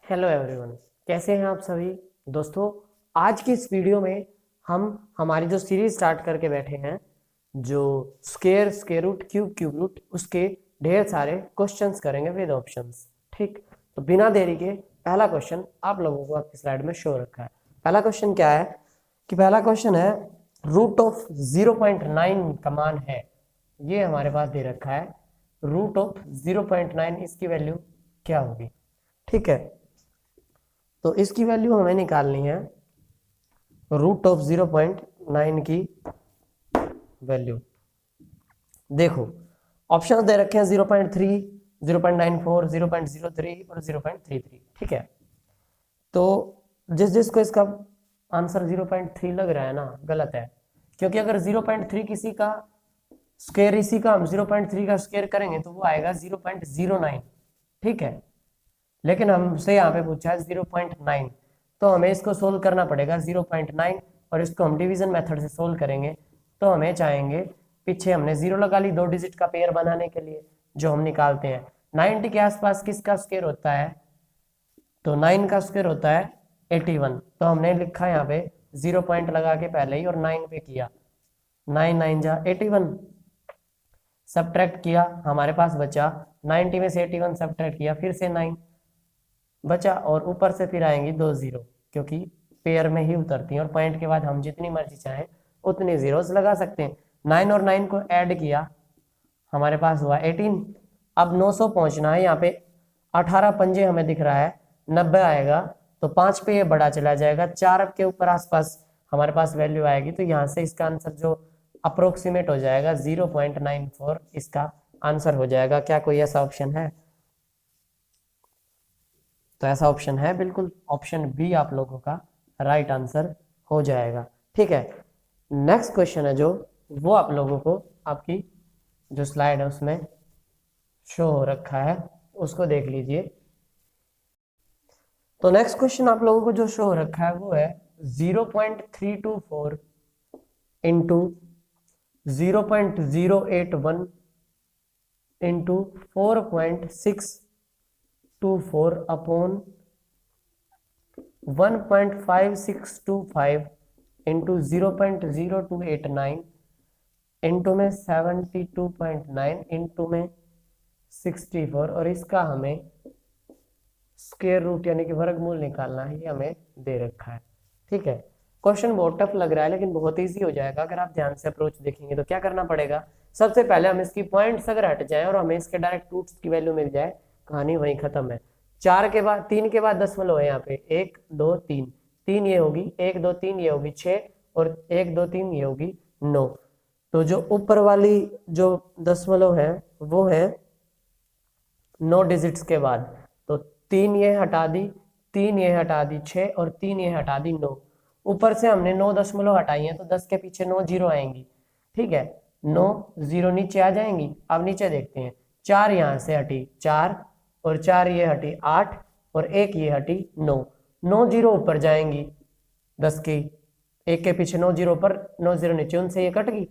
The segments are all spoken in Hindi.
हेलो एवरीवन, कैसे हैं आप सभी दोस्तों। आज की इस वीडियो में हम हमारी जो सीरीज स्टार्ट करके बैठे हैं, जो square, square root, cube, cube root, उसके ढेर सारे क्वेश्चंस करेंगे विद ऑप्शंस। ठीक, तो बिना देरी के पहला क्वेश्चन आप लोगों को आपकी स्लाइड में शो रखा है। पहला क्वेश्चन क्या है कि पहला क्वेश्चन है रूट ऑफ 0.9 का मान है, ये हमारे पास दे रखा है। रूट ऑफ 0.9 इसकी वैल्यू क्या होगी। ठीक है, तो इसकी वैल्यू हमें निकालनी है। रूट ऑफ 0.9 की वैल्यू देखो, ऑप्शन दे रखे हैं 0.3, 0.94, 0.03 और 0.33। ठीक है, तो जिस जिसको इसका आंसर 0.3 लग रहा है ना, गलत है। क्योंकि अगर 0.3 किसी का स्क्वायर, इसी का हम 0.3 का स्क्वायर करेंगे तो वो आएगा 0.09। ठीक है, लेकिन हमसे यहाँ पे पूछा है 0.9, तो हमें इसको सोल्व करना पड़ेगा 0.9, और इसको हम डिवीजन मेथड से सोल्व करेंगे। तो हमें चाहेंगे, पीछे हमने जीरो लगा ली 2 डिजिट का पेयर बनाने के लिए, जो हम निकालते हैं 90 के आसपास किसका स्क्वायर होता है, तो 9 का स्क्वायर होता है 81। तो हमने लिखा यहाँ पे 0 पॉइंट लगा के पहले ही और 9 पे किया, 9 9 जा 81, सब्ट्रैक्ट किया, हमारे पास बचा 90 में से 81 सब्ट्रैक्ट किया, फिर से 9 बचा, और ऊपर से फिर आएंगी 2 जीरो, क्योंकि पेयर में ही उतरती हैं, और पॉइंट के बाद हम जितनी मर्जी चाहें उतनी जीरोस लगा सकते हैं। 9 और 9 को ऐड किया, हमारे पास हुआ 18। अब 900 पहुंचना है, यहाँ पे 18 पंजे हमें दिख रहा है, 90 आएगा, तो 5 पे ये बड़ा चला जाएगा, 4 के ऊपर आसपास हमारे पास वैल्यू आएगी। तो यहाँ से इसका आंसर जो अप्रोक्सीमेट हो जाएगा 0.94 इसका आंसर हो जाएगा। क्या कोई ऐसा ऑप्शन है? तो ऐसा ऑप्शन है, बिल्कुल ऑप्शन बी आप लोगों का राइट आंसर हो जाएगा। ठीक है, नेक्स्ट क्वेश्चन है जो वो आप लोगों को आपकी जो स्लाइड है उसमें शो हो रखा है, उसको देख लीजिए। तो नेक्स्ट क्वेश्चन आप लोगों को जो शो हो रखा है वो है 0.324 into 0.081 into 4.624 upon 1.5625 into 0.0289 into में 72.9 इंटू में 64, और इसका हमें स्क्वायर रूट यानी कि वर्गमूल निकालना है, ये हमें दे रखा है। ठीक है, क्वेश्चन बहुत टफ लग रहा है लेकिन बहुत इजी हो जाएगा अगर आप ध्यान से अप्रोच देखेंगे। तो क्या करना पड़ेगा, सबसे पहले हम इसकी पॉइंट्स अगर हट जाए और हमें इसके डायरेक्ट रूट्स की वैल्यू मिल जाए, कहानी वहीं खत्म है। 4 के बाद 3 के बाद दशमलव है यहाँ पे, 1 2 3, 3 ये होगी, 1 2 3 ये होगी 6, और 1 2 3 ये होगी 9। तो जो ऊपर वाली जो दशमलव है वो है 9 डिजिट्स के बाद, तो 3 ये हटा दी, 3 ये हटा दी 6, और 3 ये हटा दी 9। ऊपर से हमने 9 दशमलव हटाई है, तो 10 के पीछे 9 जीरो आएंगी। ठीक है, 9 जीरो नीचे आ जाएंगी। अब नीचे देखते हैं, 4 यहाँ से हटी 4, और 4 ये हटी 8, और 1 ये हटी 9, 9 जीरो ऊपर जाएंगी 10 की, 1 के पीछे 9 जीरो पर, 9 जीरो नीचे, उनसे ये कट गई।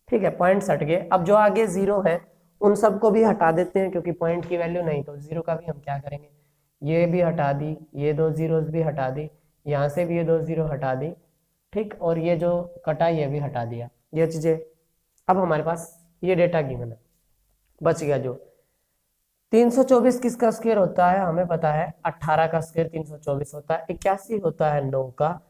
ठीक है, पॉइंट्स हट गए। अब जो आगे जीरो है उन सबको भी हटा देते हैं, क्योंकि पॉइंट की वैल्यू नहीं, तो जीरो का भी हम क्या करेंगे, ये भी हटा दी, ये 2 जीरोस भी हटा दी, यहाँ से भी ये 2 जीरो हटा दी। ठीक, और ये जो कटा ये भी हटा दिया, ये चीजें। अब हमारे पास ये डेटा गिवन है, बच गया जो 324 किसका स्क्वायर होता है, हमें पता है 18 का स्क्वायर 324 होता है, 81 होता है 9 का,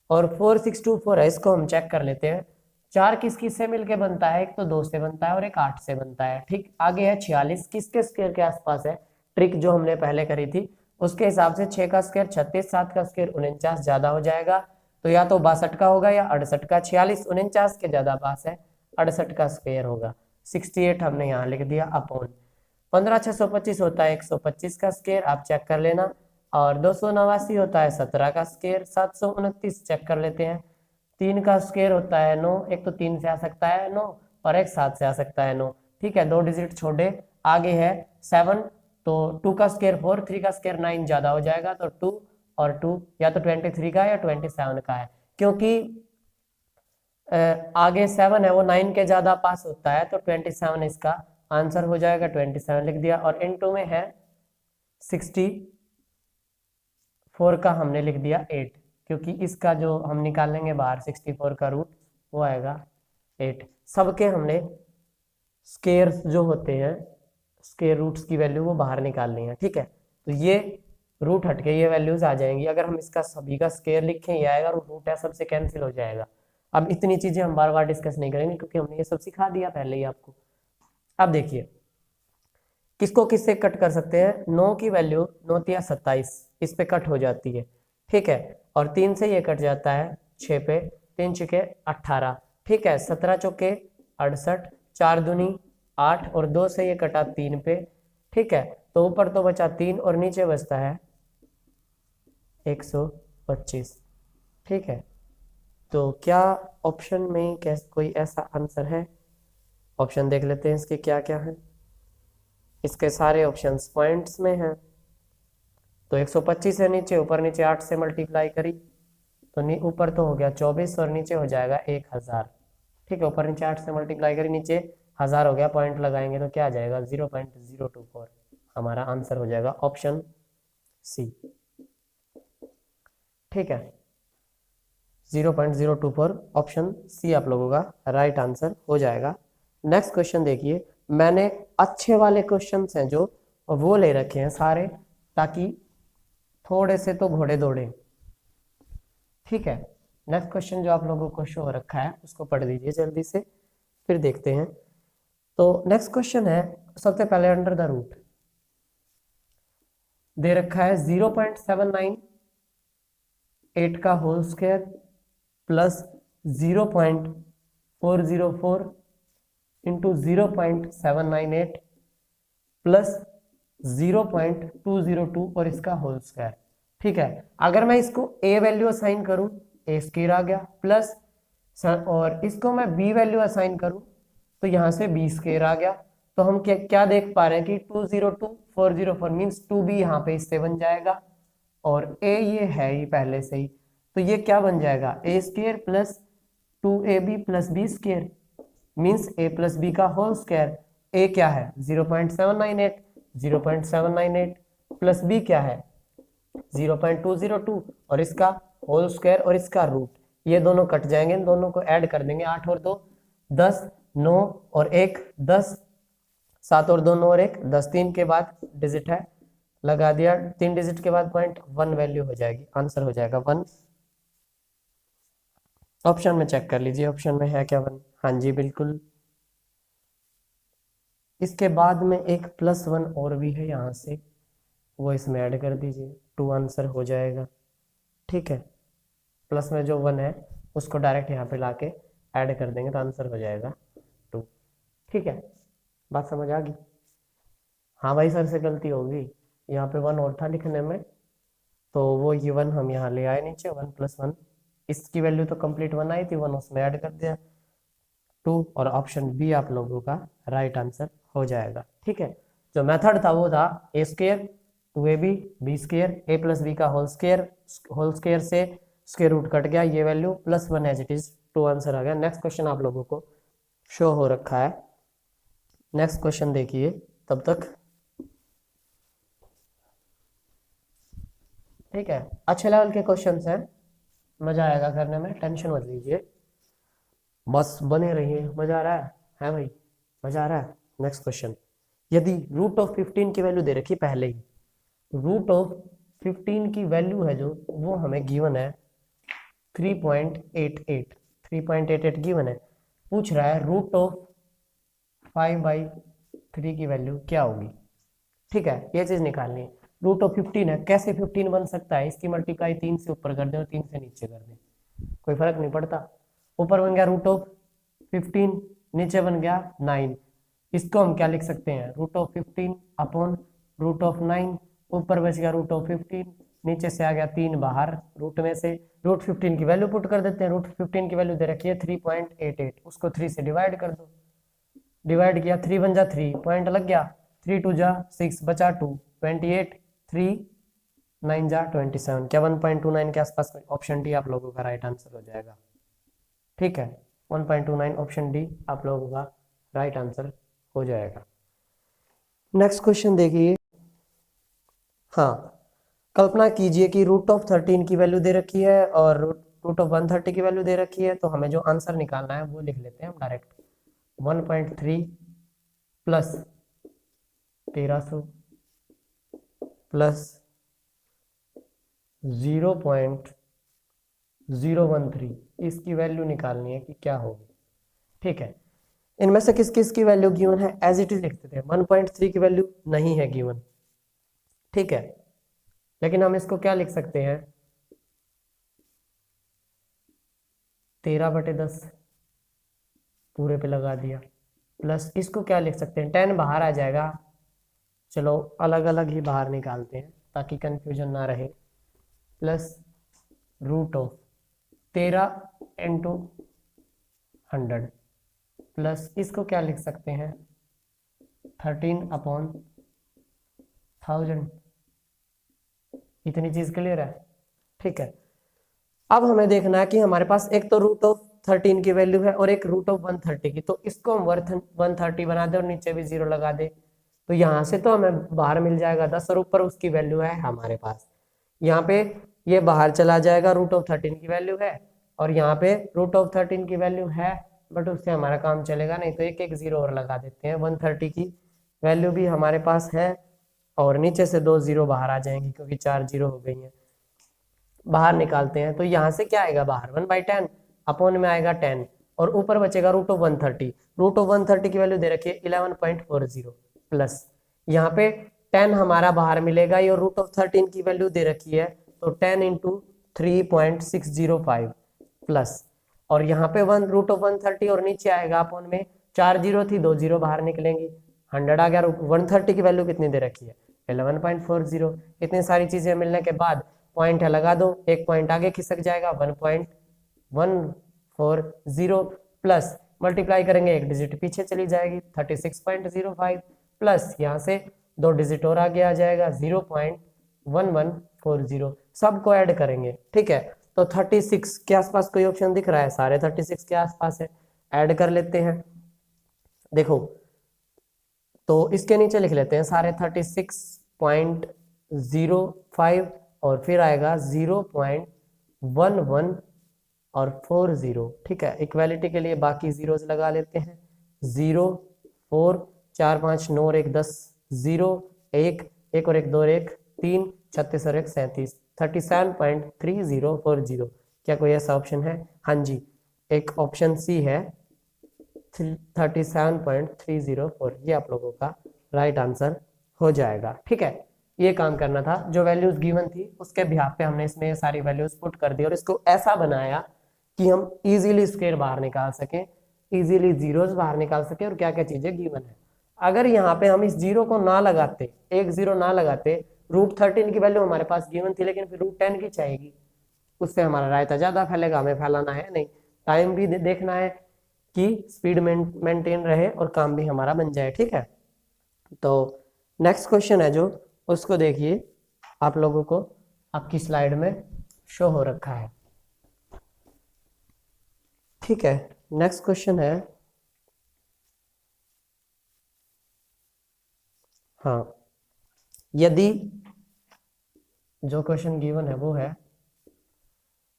और 4624 है, इसको हम चेक कर लेते हैं। 4 किस किस से मिलके बनता है, एक तो 2 से बनता है और एक 8 से बनता है। ठीक, आगे है 46, किसके स्क्वायर के आसपास है, ट्रिक जो हमने पहले करी थी उसके हिसाब से 6 का स्क्वायर 36, 7 का स्क्वायर 49 ज्यादा हो जाएगा, तो या तो 62 का होगा या 68 का। 46 49 के ज्यादा पास है, 68 का स्क्वायर होगा। 68 हमने यहाँ लिख दिया अपॉन 15 625 होता है 125 का स्क्वायर, आप चेक कर लेना, और 289 होता है 17 का स्क्वायर, 729 चेक कर लेते हैं। 3 का स्क्वायर होता है 9, एक तो 3 से आ सकता है 9, और एक 7 से आ सकता है 9। ठीक है, 2 डिजिट छोड़े, आगे है 7, तो 2 का स्क्वायर 4, 3 का स्क्वायर 9 ज्यादा हो जाएगा, तो 2 और 2 या तो 23 का या 27 का है, क्योंकि आगे 7 है वो 9 के ज्यादा पास होता है, तो 27 इसका आंसर हो जाएगा। 27 लिख दिया, और इनटू में है 60, 4 का हमने लिख दिया 8, क्योंकि इसका जो हम निकालेंगे बाहर 64 का रूट वो आएगा 8। सबके हमने स्केयर्स जो होते हैं, स्केयर रूट्स की वैल्यू वो बाहर निकालनी है, ठीक है। तो ये रूट हटके ये वैल्यूज आ जाएंगी। अगर हम इसका सभी का स्केयर लिखें ये आएगा, रूट है सबसे कैंसिल हो जाएगा। अब इतनी चीजें हम बार बार डिस्कस नहीं करेंगे क्योंकि हमने ये सब सिखा दिया पहले ही आपको। अब देखिए किसको किससे कट कर सकते हैं। 9 की वैल्यू 9 तिया 27, इस पे कट हो जाती है, ठीक है। और 3 से ये कट जाता है 6 पे, 3 छके 18, ठीक है। 17 चौके 68, 4 दूनी 8 और 2 से ये कटा 3 पे, ठीक है। तो ऊपर तो बचा 3 और नीचे बचता है 125, ठीक है। तो क्या ऑप्शन में कैसे कोई ऐसा आंसर है? ऑप्शन देख लेते हैं इसके क्या क्या है। इसके सारे ऑप्शंस पॉइंट्स में हैं। तो 125 है नीचे, ऊपर नीचे 8 से मल्टीप्लाई करी तो ऊपर तो हो गया 24 और नीचे हो जाएगा 1000, ठीक है। ऊपर नीचे 8 से मल्टीप्लाई करी, नीचे 1000 हो गया, पॉइंट लगाएंगे तो क्या आ जाएगा 0.024। हमारा आंसर हो जाएगा ऑप्शन सी, ठीक है। 0.024 ऑप्शन सी आप लोगों का राइट आंसर हो जाएगा। नेक्स्ट क्वेश्चन देखिए, मैंने अच्छे वाले क्वेश्चंस हैं जो वो ले रखे हैं सारे, ताकि थोड़े से तो घोड़े दौड़े, ठीक है। नेक्स्ट क्वेश्चन जो आप लोगों को शो हो रखा है उसको पढ़ लीजिए जल्दी से, फिर देखते हैं। तो नेक्स्ट क्वेश्चन है, सबसे पहले अंडर द रूट दे रखा है 0.798 का whole square plus 0.404 into 0.798 plus 0.202 और इसका होल स्क्वायर, ठीक है। अगर मैं इसको ए वैल्यू असाइन करूं, ए स्क्वायर आ गया, प्लस और इसको मैं बी वैल्यू असाइन करूं तो यहां से बी स्क्वायर आ गया। तो हम क्या क्या देख पा रहे हैं कि 202 404 मीन्स 2b यहाँ पे इससे बन जाएगा, और ए ये है ही पहले से ही, तो ये क्या बन जाएगा a square plus 2ab plus b square means a plus b का होल स्क्वायर। ए क्या है 0.798, 0.798 प्लस बी क्या है 0.202 और इसका होल स्क्वायर और इसका रूट, ये दोनों कट जाएंगे, इन दोनों को ऐड कर देंगे। 8 और 2 10, 9 और 1 10, 7 और 2 9 और 1 10, 3 के बाद डिजिट है लगा दिया, 3 डिजिट के बाद पॉइंट 1 वैल्यू हो जाएगी, आंसर हो जाएगा 1। ऑप्शन में चेक कर लीजिए, ऑप्शन में है क्या 1? हाँ जी बिल्कुल। इसके बाद में एक +1 और भी है यहाँ से, वो इसमें ऐड कर दीजिए, 2 आंसर हो जाएगा, ठीक है। प्लस में जो 1 है उसको डायरेक्ट यहाँ पे लाके ऐड कर देंगे तो आंसर हो जाएगा 2, ठीक है। बात समझ आ गई? हाँ भाई सर से गलती होगी, यहाँ पे 1 और था लिखने में, तो वो ये 1 हम यहाँ ले आए नीचे, 1 + 1, इसकी वैल्यू तो कंप्लीट 1 आई थी, 1 उसमें ऐड कर दिया 2, और ऑप्शन बी आप लोगों का राइट आंसर हो जाएगा, ठीक है। जो मेथड था वो था a square 2ab b square a plus b का होल स्क्वायर से स्क्वायर रूट कट गया, ये value +1 as it is, 2 answer आ गया। नेक्स्ट क्वेश्चन आप लोगों को शो हो रखा है, नेक्स्ट क्वेश्चन देखिए तब तक, ठीक है। अच्छे लेवल के क्वेश्चंस हैं, मजा आएगा करने में, टेंशन मत लीजिए, बस बने रहिए। मजा आ रहा है भाई? मजा आ रहा है? नेक्स्ट क्वेश्चन, यदि √15 की वैल्यू दे रखी पहले ही, √15 की वैल्यू है जो वो हमें गिवन है 3.88 गिवन है, पूछ रहा है √5/3 की वैल्यू क्या होगी, ठीक है। ये चीज निकालनी है। √15 है, कैसे 15 बन सकता है? इसकी मल्टीप्लाई 3 से ऊपर कर दे और 3 से नीचे कर दे, कोई फर्क नहीं पड़ता। ऊपर बन गया √15, नीचे बन गया 9, इसको हम क्या लिख सकते हैं √15 अपॉन √9, ऊपर बच गया √15, नीचे से आ गया 3 बाहर रूट में से, √15 की वैल्यू पुट कर देते हैं। √15 की वैल्यू दे रखी है 3.88, उसको 3 से डिवाइड कर दो, डिवाइड किया 3 बन जा 3, पॉइंट लग गया, 3 2 जा 6 बचा 2 28, 3 9 जा 27, क्या 1.29 के आसपास? ऑप्शन डी आप लोगों का राइट आंसर हो जाएगा, ठीक है। 1.29 ऑप्शन डी आप लोगों का राइट आंसर हो जाएगा। नेक्स्ट क्वेश्चन देखिए, हाँ कल्पना कीजिए कि रूट ऑफ 13 की वैल्यू दे रखी है और रूट ऑफ 130 की वैल्यू दे रखी है, तो हमें जो आंसर निकालना है वो लिख लेते हैं हम डायरेक्ट। 1.3 प्लस 1300 प्लस 0.013, इसकी वैल्यू निकालनी है कि क्या होगी। ठीक है, इनमें से किस किस की वैल्यू गिवन है एज इट इज लिख देते हैं। 1.3 की वैल्यू नहीं है गिवन, ठीक है, लेकिन हम इसको क्या लिख सकते हैं, 13/10 पूरे पे लगा दिया, प्लस इसको क्या लिख सकते हैं, 10 बाहर आ जाएगा, चलो अलग अलग ही बाहर निकालते हैं ताकि कंफ्यूजन ना रहे, plus root of 13 into 100 plus इसको क्या लिख सकते हैं, 13/1000। इतनी चीज क्लियर है, ठीक है। अब हमें देखना है कि हमारे पास एक तो रूट ऑफ 13 की वैल्यू है और एक रूट ऑफ 130 की, तो इसको हम 130 बना दे और नीचे भी 0 लगा दे, तो यहाँ से तो हमें बाहर मिल जाएगा 10 और ऊपर उसकी वैल्यू है हमारे पास। यहाँ पे ये बाहर चला जाएगा, रूट ऑफ 13 की वैल्यू है और यहाँ पे रूट ऑफ 13 की वैल्यू है, बट उससे हमारा काम चलेगा नहीं, तो एक एक 0 और लगा देते हैं। 130 की वैल्यू भी हमारे पास है और नीचे से 2 0 बाहर आ जाएंगी क्योंकि 4 0 हो गई हैं, बाहर निकालते हैं। तो यहाँ से क्या आएगा बाहर, 1/10 अपॉन में आएगा 10 और ऊपर बचेगा रूट ऑफ 130। रूट ऑफ 130 की वैल्यू दे रखी है 11.40 प्लस यहाँ पे 10 हमारा बाहर मिलेगा और रूट ऑफ 13 की वैल्यू दे रखी है, तो 10 इंटू 3.605 प्लस और यहाँ पे 1 रूट ऑफ 130 और नीचे आएगा अपॉन में 4 0 थी, 2 0 बाहर निकलेंगी, 100 आ गया। 130 की वैल्यू कितनी दे रखी है, 11.40। इतनी सारी चीजें मिलने के बाद पॉइंट है लगा दो, एक पॉइंट आगे खिसक जाएगा, 1.140 प्लस मल्टीप्लाई करेंगे एक डिजिट पीछे चली जाएगी 36.05 प्लस यहाँ से 2 डिजिट और आगे आ जाएगा 0.1140, सबको ऐड करेंगे, ठीक है। तो 36 के आसपास कोई ऑप्शन दिख रहा है, सारे 36 के आसपास है, ऐड कर लेते हैं। देखो तो इसके नीचे लिख लेते हैं सारे 36.05 और फिर आएगा 0.11 और 40, ठीक है। इक्वालिटी के लिए बाकी जीरोस लगा लेते हैं, 0 4 4 5 9 और 1 10, 0 1 1 और 1 2 और 1 3 36 और 1 37, 37.3040। क्या कोई ऐसा ऑप्शन है? हाँ जी, एक ऑप्शन सी है 37.304, ये आप लोगों का राइट आंसर हो जाएगा, ठीक है। ये काम करना था, जो वैल्यूज गिवन थी उसके बिहाफ पे हमने इसमें सारी वैल्यूज पुट कर दी और इसको ऐसा बनाया कि हम इजीली स्क्वायर बाहर निकाल सकें, इजीली जीरोस बाहर निकाल सकें और क्या क्या चीजें गिवन है। अगर यहाँ पे हम इस 0 को ना लगाते, एक 0 ना लगाते, रूट 13 की वैल्यू हमारे पास गिवन थी लेकिन फिर रूट 10 की चाहिएगी, उससे हमारा रायता ज्यादा फैलेगा, हमें फैलाना है नहीं, टाइम भी देखना है कि स्पीड मेंटेन रहे और काम भी हमारा बन जाए, ठीक है। तो नेक्स्ट क्वेश्चन है जो, उसको देखिए, आप लोगों को आपकी स्लाइड में शो हो रखा है, ठीक है। नेक्स्ट क्वेश्चन है, हाँ, यदि जो क्वेश्चन गिवन है वो है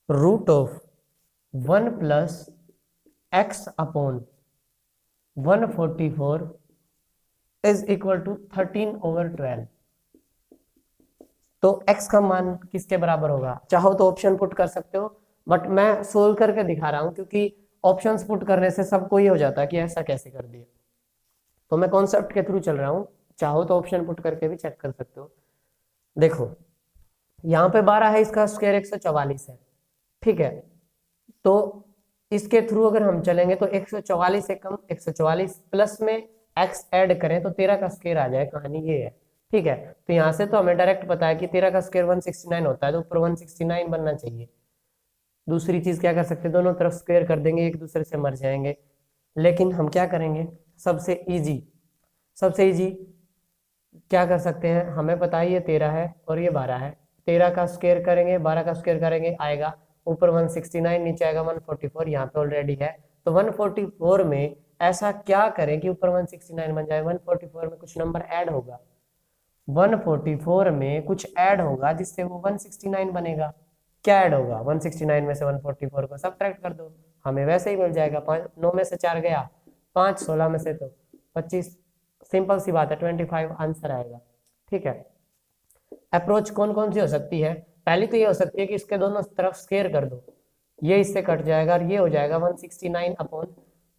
root of 1 plus x upon 144 is equal to 13/12, तो x का मान किसके बराबर होगा? चाहो तो ऑप्शन पुट कर सकते हो, बट मैं सोल्व करके दिखा रहा हूं क्योंकि ऑप्शंस पुट करने से सबको ही हो जाता है कि ऐसा कैसे कर दिया, तो मैं कॉन्सेप्ट के थ्रू चल रहा हूं, चाहो तो ऑप्शन पुट करके भी चेक कर सकते हो। देखो यहाँ पे 12 है, इसका स्क्वायर 144 है, ठीक है, तो इसके थ्रू अगर हम चलेंगे तो 144 से कम 144 प्लस में x ऐड करें तो 13 का स्क्वायर आ जाए, कहानी ये है, ठीक है। तो यहाँ से तो हमें डायरेक्ट पता है कि 13 का स्क्वायर 169 होता है, तो ऊपर 169 बनना चाहिए। दूसरी चीज क्या कर सकते हैं, दोनों तरफ स्क्वायर कर देंगे, एक दूसरे से मर जाएंगे, लेकिन हम क्या करेंगे, सबसे इजी क्या कर सकते हैं, हमें पता है ये 13 है और ये 12 है, 13 का स्क्वायर करेंगे, 12 का स्क्वायर करेंगे, आएगा ऊपर 169, नीचे आएगा 144, यहाँ पे ऑलरेडी है, तो 144 में ऐसा क्या करें कि ऊपर 169 बन जाए, 144 में कुछ नंबर ऐड होगा, 144 में कुछ ऐड होगा जिससे वो 169 बनेगा। क्या ऐड होगा? 169 में से 144 को सब्ट्रैक्ट कर दो, हमें वैसे ही मिल जाएगा। 9 में से 4 गया 5, 16 में से तो 25, सिंपल सी बात है 25 आंसर आएगा। ठीक है। अप्रोच कौन कौन सी हो सकती है? पहली तो ये हो सकती है कि इसके दोनों तरफ स्केयर कर दो, ये इससे कट जाएगा और ये हो जाएगा 169 अपॉन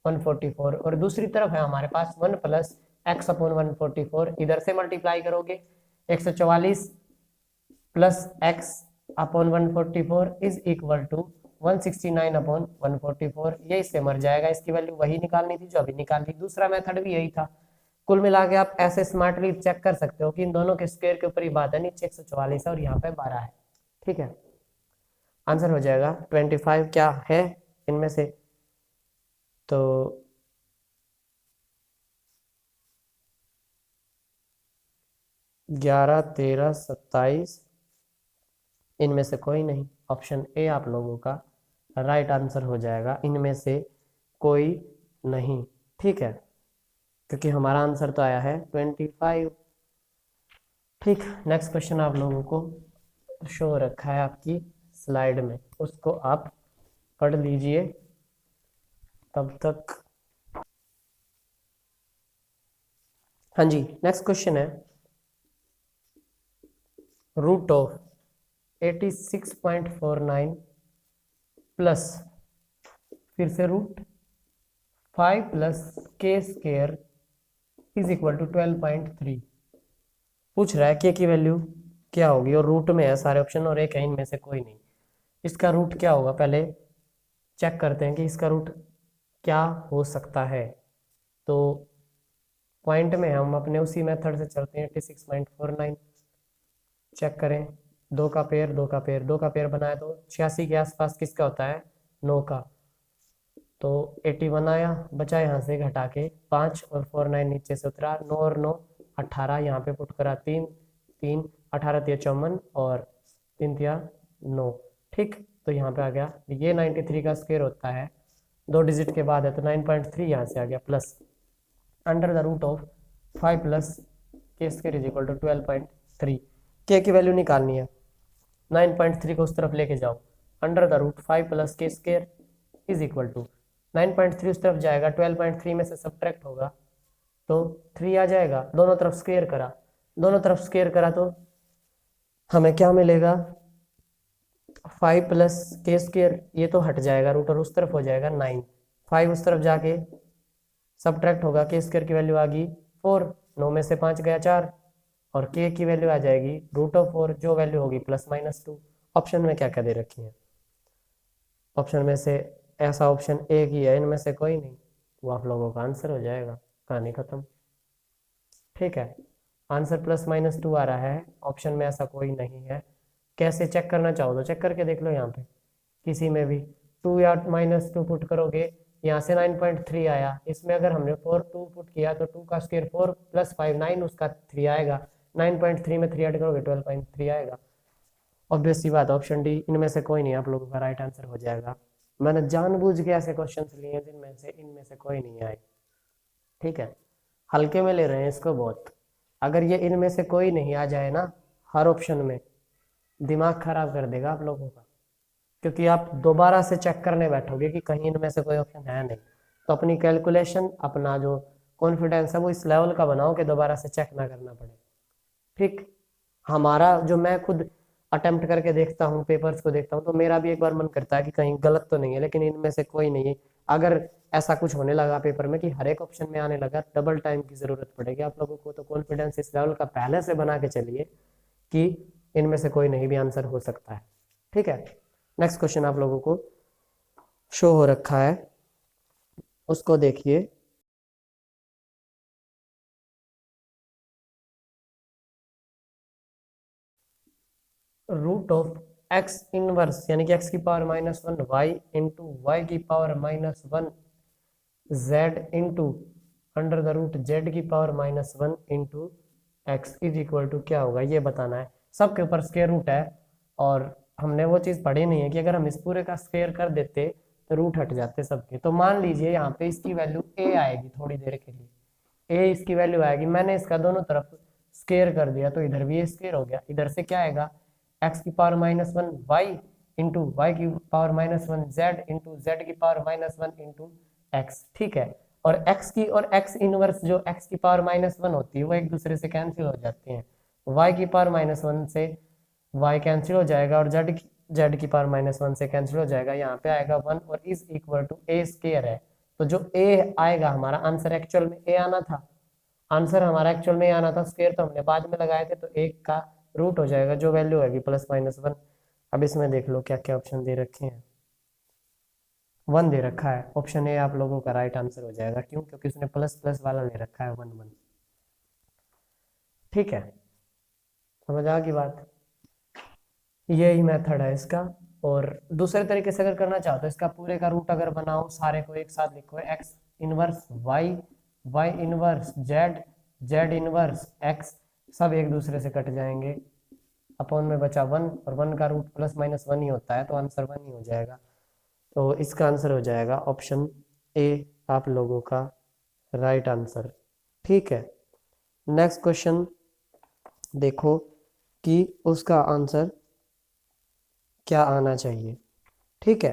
144, और दूसरी तरफ है हमारे पास 1 प्लस एक्स अपॉन 144, इधर से मल्टीप्लाई करोगे 144 plus x upon 144 is equal to 169 upon 144, ये इससे मर जाएगा, इसकी वैल्यू वही निकालनी थी जो अभी निकाली। दूसरा मेथड भी यही था। कुल मिला के आप ऐसे स्मार्टली चेक कर सकते हो कि इन दोनों के स्क्वायर के ऊपर ही बात है, नीचे 144 है और यहाँ पे 12 है। ठीक है, आंसर हो जाएगा 25 क्या है इनमें से, तो 11, 13, 27 इनमें से कोई नहीं। ऑप्शन ए आप लोगों का राइट आंसर हो जाएगा, इनमें से कोई नहीं। ठीक है, क्योंकि हमारा आंसर तो आया है 25। ठीक, नेक्स्ट क्वेश्चन आप लोगों को शो रखा है आपकी स्लाइड में, उसको आप पढ़ लीजिए तब तक। हाँ जी, नेक्स्ट क्वेश्चन है रूट ऑफ 86.49 प्लस फिर से root 5 plus k square is equal to 12.3। पूछ रहा है के की वैल्यू क्या होगी, और रूट में है सारे ऑप्शन और एक है इनमें से कोई नहीं। इसका रूट क्या होगा, पहले चेक करते हैं कि इसका रूट क्या हो सकता है। तो पॉइंट में हम अपने उसी मेथड से चलते हैं, 86.49 चेक करें, 2 का पेयर 2 का पेयर 2 का पेयर बनाया तो 86 के आसपास किसका होता है, 9 का, तो 81 आया, बचा यहाँ से घटा के 5 और 4 9 नीचे से उतरा, 9 और 9 18, यहाँ पे पुट करा 3 3 18 तिया 54 और 3 तिया 9। ठीक, तो यहाँ पे आ गया, ये 93 का स्क्वायर होता है, 2 डिजिट के बाद है तो 9.3 यहाँ से आ गया, plus under the root of 5 plus k square is equal to 12.3। के की वैल्यू निकालनी है, 9.3 को उस तरफ लेके जाओ, under the root 5 plus k square is equal to 9.3 उस तरफ जाएगा, 12.3 में से सब्ट्रैक्ट होगा तो 3 आ जाएगा, दोनों तरफ स्क्वायर करा, दोनों तरफ स्क्वायर करा तो हमें क्या मिलेगा, 5 प्लस के स्क्वायर, ये तो हट जाएगा रूट और उस तरफ हो जाएगा 9, 5 उस तरफ जाके सब्ट्रैक्ट होगा, के स्क्वायर की वैल्यू आ गई 4, 9 में से 5 गया 4, और के की वैल्यू आ जाएगी रूट ऑफ 4, जो वैल्यू होगी +-2। ऑप्शन में क्या क्या दे रखी है, ऑप्शन में से ऐसा ऑप्शन एक ही है, इनमें से कोई नहीं, वो आप लोगों का आंसर हो जाएगा, कहानी खत्म। ठीक है, आंसर +-2 आ रहा है, ऑप्शन में ऐसा कोई नहीं है। कैसे चेक करना चाहो तो चेक करके देख लो, यहाँ पे किसी में भी 2 या -2 पुट करोगे, यहाँ से 9.3 आया, इसमें अगर हमने 2 पुट किया तो 2 का स्क्वायर 4 + 5 9, उसका 3 आएगा, 9.3 में 3 ऐड करोगे 12.3 आएगा। ऑब्वियस सी बात, ऑप्शन डी इनमें से कोई नहीं आप लोगों का राइट आंसर हो जाएगा। मैंने जानबूझ के ऐसे क्वेश्चंस लिए हैं जिनमें से इनमें से कोई नहीं आए। ठीक है, हल्के में ले रहे हैं इसको बहुत, अगर ये इनमें से कोई नहीं आ जाए ना हर ऑप्शन में, दिमाग खराब कर देगा आप लोगों का, क्योंकि आप दोबारा से चेक करने बैठोगे कि कहीं इनमें से कोई ऑप्शन है नहीं। तो अपनी कैलकुलेशन, अपना जो कॉन्फिडेंस है वो इस लेवल का बनाओ कि दोबारा से चेक ना करना पड़े। ठीक, हमारा जो मैं खुद अटेम्प्ट करके देखता हूँ, पेपर्स को देखता हूँ, तो मेरा भी एक बार मन करता है कि कहीं गलत तो नहीं है, लेकिन इनमें से कोई नहीं है। अगर ऐसा कुछ होने लगा पेपर में कि हर एक ऑप्शन में आने लगा, डबल टाइम की जरूरत पड़ेगी आप लोगों को। तो कॉन्फिडेंस इस लेवल का पहले से बना के चलिए कि इनमें से कोई नहीं भी आंसर हो सकता है। ठीक है, नेक्स्ट क्वेश्चन आप लोगों को शो हो रखा है, उसको देखिए। रूट ऑफ x इनवर्स यानी कि x की पावर -1 y इंटू वाई की power -1 z into under the root z की power -1 into x is equal to क्या होगा, ये बताना है। सबके ऊपर स्क्वायर रूट है, और हमने वो चीज़ पढ़ी नहीं है कि अगर हम इस पूरे का स्क्वायर कर देते तो रूट हट जाते सबके। तो मान लीजिए यहाँ पे इसकी वैल्यू a आएगी, थोड़ी देर के लिए a इसकी वैल्यू आएगी, मैंने इसका दोनों तरफ स्केयर कर दिया तो इधर भी ये स्केयर हो गया। इधर से क्या आएगा, एक्स की power minus one y into y की power minus one z into z की power minus one into x. ठीक है, और एक्स की और एक्स इनवर्स जो एक्स की पावर माइनस वन होती है वो एक दूसरे से कैंसिल हो जाती हैं। वाई की पावर माइनस वन से वाई कैंसिल हो जाएगा और जेड की पावर माइनस वन से कैंसिल हो जाएगा। यहाँ पे आएगा वन और is equal to a square है। तो जो ए आएगा हमारा आंसर, एक्चुअल में ए आना था, आंसर हमारा एक्चुअल में आना था, स्केयर तो हमने बाद में लगाए थे, तो एक का रूट हो जाएगा जो वैल्यू होगी प्लस माइनस वन। अब इसमें देख लो क्या क्या ऑप्शन दे रखे हैं। वन दे रखा है, ऑप्शन ए आप लोगों का राइट आंसर हो जाएगा। क्यों? क्योंकि उसने प्लस प्लस वाला ले रखा है, वन वन। ठीक है, समझ आ गई बात। यही मेथड है इसका। और दूसरे तरीके से अगर करना चाहो तो इसका पूरे का रूट अगर बनाओ, सारे को एक साथ लिखो, x inverse y, y inverse z, z inverse x, सब एक दूसरे से कट जाएंगे। अपॉन में बचा वन, और वन का रूट प्लस माइनस वन ही होता है, तो आंसर वन ही हो जाएगा। तो इसका आंसर हो जाएगा ऑप्शन ए आप लोगों का राइट आंसर। ठीक है, नेक्स्ट क्वेश्चन देखो कि उसका आंसर क्या आना चाहिए। ठीक है,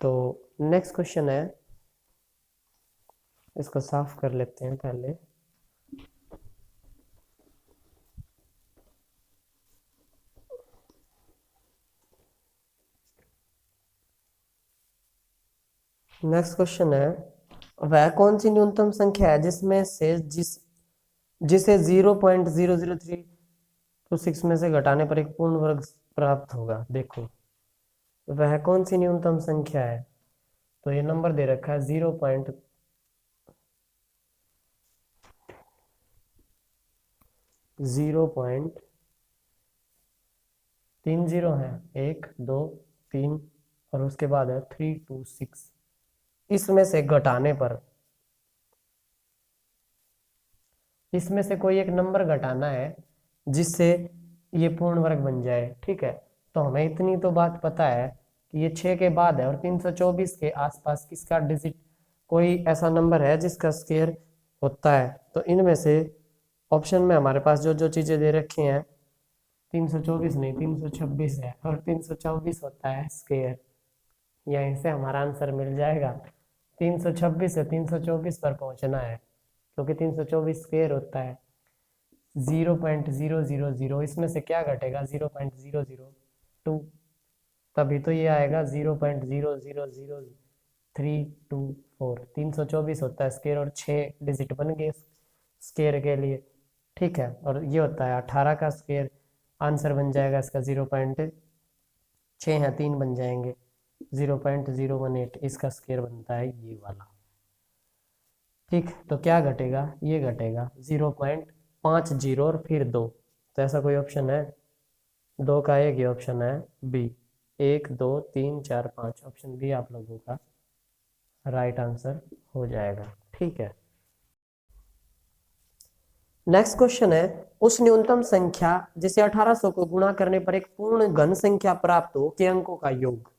तो नेक्स्ट क्वेश्चन है, इसको साफ कर लेते हैं पहले। नेक्स्ट क्वेश्चन है, वह कौन सी न्यूनतम संख्या है जिसमें से जिसे 0.0036 में से घटाने पर एक पूर्ण वर्ग प्राप्त होगा। देखो वह कौन सी न्यूनतम संख्या है, तो ये नंबर दे रखा है 0.30 है, 1 2 3 और उसके बाद है 326। इसमें से घटाने पर, इसमें से कोई एक नंबर घटाना है जिससे ये पूर्ण वर्ग बन जाए। ठीक है, तो हमें इतनी तो बात पता है कि ये 6 के बाद है और 324 के आसपास किसका डिजिट, कोई ऐसा नंबर है जिसका स्क्वायर होता है। तो इनमें से ऑप्शन में हमारे पास जो जो चीजें दे रखी हैं, 324 नहीं 326 है, और 324 होता है स्क्वायर। यहीं से हमारा आंसर मिल जाएगा। 326 से 324 पर पहुंचना है, क्योंकि 324 स्क्वायर होता है 0.000। इसमें से क्या घटेगा, 0.002, तभी तो ये आएगा 0.000324। 324 होता है स्क्वायर और 6 डिजिट बन गए स्क्वायर के लिए। ठीक है, और ये होता है 18 का स्क्वायर, आंसर बन जाएगा इसका 0.6 है, 3 बन जाएंगे 0.018, इसका स्क्वायर बनता है ये वाला। ठीक, तो क्या घटेगा, ये घटेगा 0.50 और फिर 2। तो ऐसा कोई ऑप्शन है, 2 का एक ही ऑप्शन है बी, 1 2 3 4 5, ऑप्शन बी आप लोगों का राइट आंसर हो जाएगा। ठीक है, नेक्स्ट क्वेश्चन है, उस न्यूनतम संख्या जिसे 1800 को गुणा करने पर एक पूर्ण घन संख्या प्राप्त हो के अंकों का योग।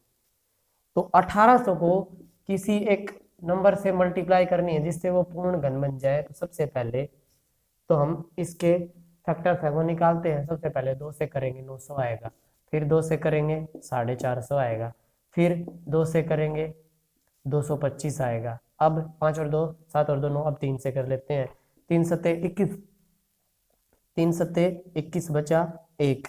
तो 1800 को किसी एक नंबर से मल्टीप्लाई करनी है जिससे वो पूर्ण घन बन जाए। तो सबसे पहले तो हम इसके फैक्टर्स है वो निकालते हैं। सबसे पहले 2 से करेंगे 900 आएगा, फिर 2 से करेंगे 450 आएगा, फिर 2 से करेंगे 225 आएगा। अब 5 और 2 7 और 2 9, अब 3 से कर लेते हैं। 3 सत्ते 21, 3 सत्ते 21 बचा 1,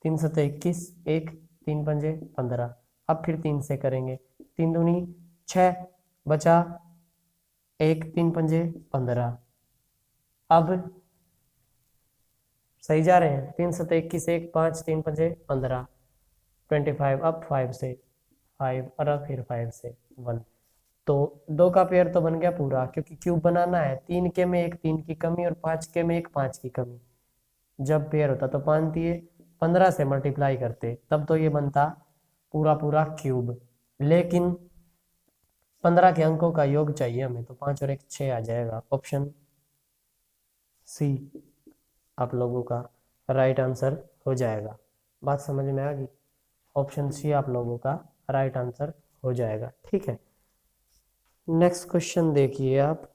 3 सत्ते 21, 1 3 पंजे 15। अब फिर 3 से करेंगे, 3 दूनी 6 बचा 1, 3 पंजे 15। अब सही जा रहे हैं, 3 सत्ते 21, 1 5 3 पंजे 15 25। अब 5 से 5 और अब फिर 5 से 1। तो 2 का पेयर तो बन गया पूरा, क्योंकि क्यूब बनाना है। 3 के में एक 3 की कमी और 5 के में एक 5 की कमी। जब पेयर होता तो 5 दिए 15 से मल्टीप्लाई करते, तब तो ये बनता पूरा पूरा क्यूब। लेकिन 15 के अंकों का योग चाहिए हमें, तो 5 और 1 6 आ जाएगा। ऑप्शन सी आप लोगों का राइट आंसर हो जाएगा। बात समझ में आ गई? ऑप्शन सी आप लोगों का राइट आंसर हो जाएगा। ठीक है, नेक्स्ट क्वेश्चन देखिए आप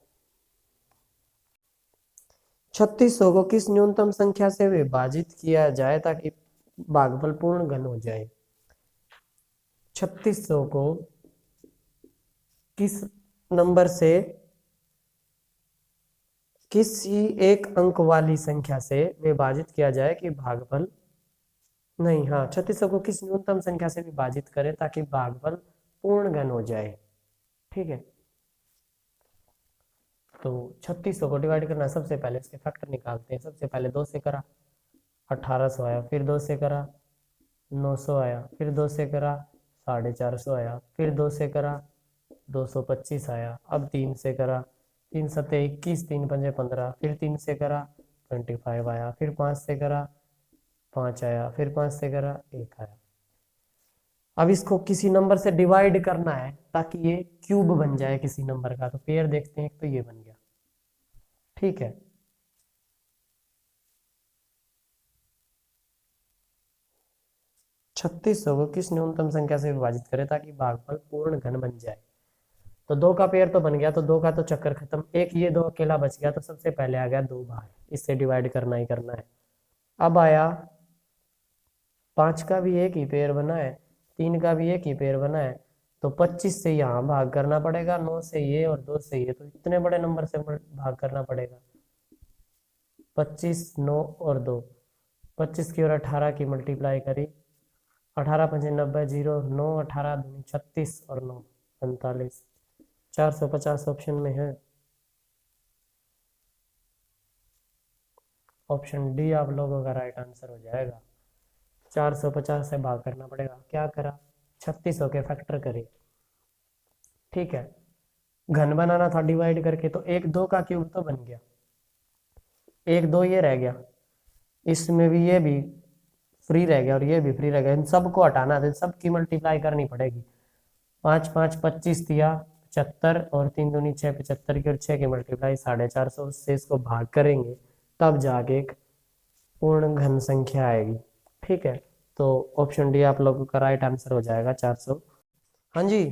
3600 को किस न्यूनतम संख्या से विभाजित किया जाए ताकि भागफल पूर्ण घन हो जाए? 3600 को किस नंबर से, किसी एक अंक वाली संख्या से विभाजित किया जाए कि भागफल, नहीं, हाँ, 3600 को किस न्यूनतम संख्या से विभाजित करें ताकि भागफल पूर्ण घन हो जाए। ठीक है, तो 3600 को डिवाइड करना, सबसे पहले इसके फैक्टर निकालते हैं। सबसे पहले 2 से करा 1800 आया, फिर 2 से करा 900 आया, फिर 2 से करा 450 आया, फिर 2 से करा 225 आया, अब 3 से करा 3 सत्ते 21, 3 पंजे 15, फिर 3 से करा 25 आया, फिर 5 से करा 5 आया, फिर 5 से करा 1 आया। अब इसको किसी नंबर से डिवाइड करना है ताकि ये क्यूब बन जाए किसी नंबर का, तो पेयर देखते हैं, तो ये बन गया। ठीक है, छत्तीस सौ को किस न्यूनतम संख्या से विभाजित करें ताकि भागफल पूर्ण घन बन जाए? तो 2 का पेयर तो बन गया, तो 2 का तो चक्कर खत्म, एक ये 2 अकेला बच गया, तो सबसे पहले आ गया 2 बाहर, इससे डिवाइड करना ही करना है। अब आया 5 का भी एक ही पेयर बना है, 3 का भी एक ही पेयर बना है, तो 25 से यहाँ भाग करना पड़ेगा, 9 से ये और 2 से ये, तो इतने बड़े नंबर से भाग करना पड़ेगा। 25, 9 और 2, 25 की और 18 की मल्टीप्लाई करी, 18 पंजे 90, 0, 9, 18 दूनी 36 और 9 45, 450 ऑप्शन में है। ऑप्शन डी आप लोगों का राइट आंसर हो जाएगा। 450 से भाग करना पड़ेगा, क्या करा 3600 के फैक्टर करे। ठीक है, घन बनाना था डिवाइड करके, तो 1 2 का क्यूब तो बन गया, 1 2 ये रह गया, इसमें भी ये भी फ्री रह गया और ये भी फ्री रह गया, इन सबको हटाना था, सबकी मल्टीप्लाई करनी पड़ेगी। 5 5 25 दिया 75 और 3 दूनी 6 75 की और 6 की मल्टीप्लाई 450 से इसको भाग करेंगे तब जाके एक पूर्ण घन संख्या आएगी। ठीक है, तो ऑप्शन डी आप लोगों का राइट आंसर हो जाएगा 400। हाँ जी,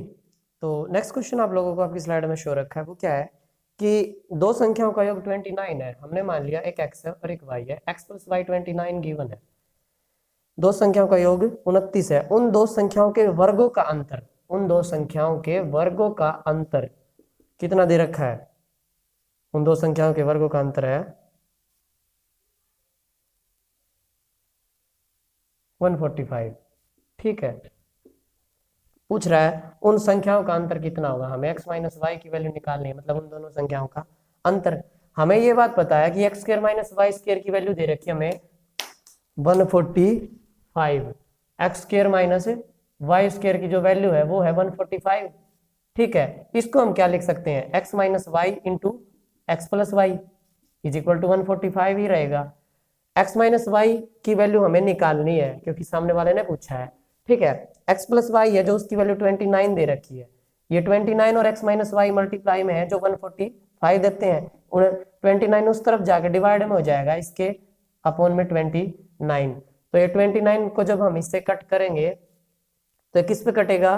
तो नेक्स्ट क्वेश्चन आप लोगों को आपकी स्लाइड में शो रखा है, वो क्या है कि दो संख्याओं का योग 29 है। हमने मान लिया एक x है और एक y है, x प्लस वाई 29 गिवन है। दो संख्याओं का योग 29 है। उन दो संख्याओं के वर्गों का अंतर, उन दो संख्याओं के वर्गों का अंतर कितना दे रखा है? उन दो संख्याओं के वर्गों का अंतर है 145। ठीक है, पूछ रहा है उन संख्याओं का अंतर कितना होगा, हमें x माइनस वाई की वैल्यू निकालनी है, मतलब उन दोनों संख्याओं का अंतर। हमें ये बात पता है कि x square minus y square की वैल्यू दे रखी है हमें 145, x square minus y square की जो वैल्यू है वो है 145। ठीक है, इसको हम क्या लिख सकते हैं, x minus y into x plus y is equal to 145 ही रहेगा। एक्स माइनस वाई की वैल्यू हमें निकालनी है क्योंकि सामने वाले ने पूछा है। ठीक है, एक्स प्लस वाई है जो उसकी वैल्यू 29 दे रखी है, ये 29 और एक्स माइनस वाई मल्टीप्लाई में है जो 145 देते हैं, 29 उस तरफ जाके डिवाइड में हो जाएगा इसके अपॉन में 29। तो ये 29 को जब हम इससे कट करेंगे तो किस पे कटेगा,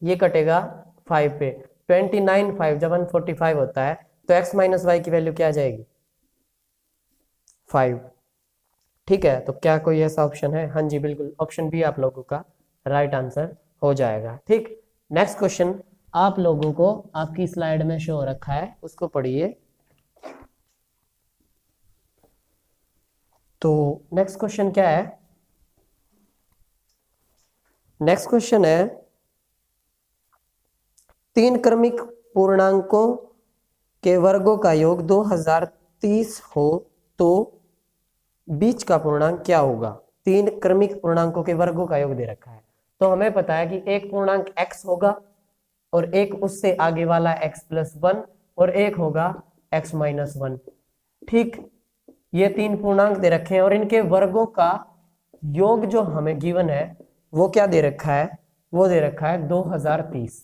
ये कटेगा 5 पे। 29 5 जब 145 होता है तो x माइनस वाई की वैल्यू क्या आ जाएगी 5। ठीक है, तो क्या कोई ऐसा ऑप्शन है? हाँ जी बिल्कुल, ऑप्शन बी आप लोगों का राइट आंसर हो जाएगा। ठीक, नेक्स्ट क्वेश्चन आप लोगों को आपकी स्लाइड में शो रखा है, उसको पढ़िए। तो नेक्स्ट क्वेश्चन क्या है, नेक्स्ट क्वेश्चन है 3 क्रमिक पूर्णांकों के वर्गों का योग 2030 हो तो बीच का पूर्णांक क्या होगा? 3 क्रमिक पूर्णांकों के वर्गों का योग दे रखा है, तो हमें पता है कि एक पूर्णांक x होगा और एक उससे आगे वाला x प्लस 1 और एक होगा x माइनस 1। ठीक, ये 3 पूर्णांक दे रखे हैं और इनके वर्गों का योग जो हमें गिवन है वो क्या दे रखा है, वो दे रखा है 2030।